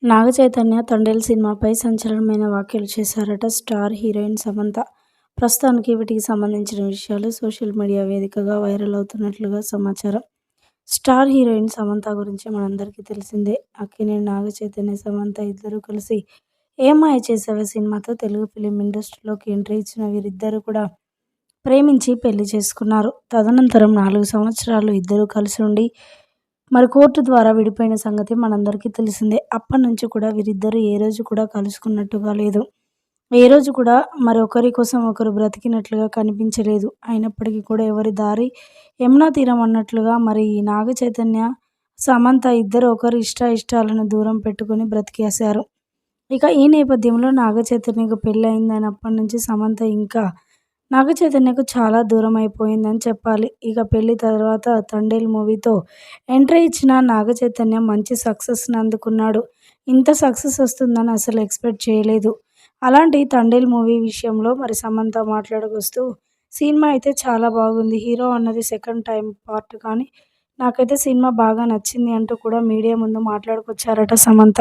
నాగ చైతన్య 'తండేల్' సినిమాపై సంచలనమైన వ్యాఖ్యలు చేశారట స్టార్ హీరోయిన్ సమంత. ప్రస్తుతానికి వీటికి సంబంధించిన విషయాలు సోషల్ మీడియా వేదికగా వైరల్ అవుతున్నట్లుగా సమాచారం. స్టార్ హీరోయిన్ సమంత గురించి మనందరికీ తెలిసిందే. అక్కినేని నాగ చైతన్య, సమంత ఇద్దరూ కలిసి 'ఏం మాయ చేసావే' సినిమాతో తెలుగు ఫిలిం ఇండస్ట్రీలోకి ఎంట్రీ ఇచ్చిన వీరిద్దరూ కూడా ప్రేమించి పెళ్లి చేసుకున్నారు. తదనంతరం 4 సంవత్సరాలు ఇద్దరూ కలిసి ఉండి మరి కోర్టు ద్వారా విడిపోయిన సంగతి మనందరికీ తెలిసిందే. అప్పటినుంచి కూడా వీరిద్దరూ ఏ రోజు కూడా కలుసుకున్నట్టుగా లేదు. ఏ రోజు కూడా మరి ఒకరి కోసం ఒకరు బ్రతికినట్లుగా కనిపించలేదు. అయినప్పటికీ కూడా ఎవరి దారి యమునా తీరం అన్నట్లుగా మరి ఈ నాగ చైతన్య, సమంత ఇద్దరు ఒకరి ఇష్టాలను దూరం పెట్టుకొని బ్రతికేశారు. ఇక ఈ నేపథ్యంలో నాగ చైతన్యకు పెళ్లి అయిందన్నప్పటి నుంచి సమంత ఇంకా నాగ చైతన్యకు చాలా దూరం అయిపోయిందని చెప్పాలి. ఇక పెళ్లి తర్వాత 'తండేల్' మూవీతో ఎంట్రీ ఇచ్చిన నాగ చైతన్య మంచి సక్సెస్‌ని అందుకున్నాడు. ఇంత సక్సెస్ వస్తుందని అసలు ఎక్స్‌పెక్ట్ చేయలేదు. అలాంటి 'తండేల్' మూవీ విషయంలో మరి సమంత మాట్లాడుకొస్తూ సినిమా అయితే చాలా బాగుంది. హీరో అన్నది సెకండ్ టైమ్ పార్ట్ కానీ నాకైతే సినిమా బాగా నచ్చింది అంటూ కూడా మీడియా ముందు మాట్లాడుకొచ్చారట సమంత.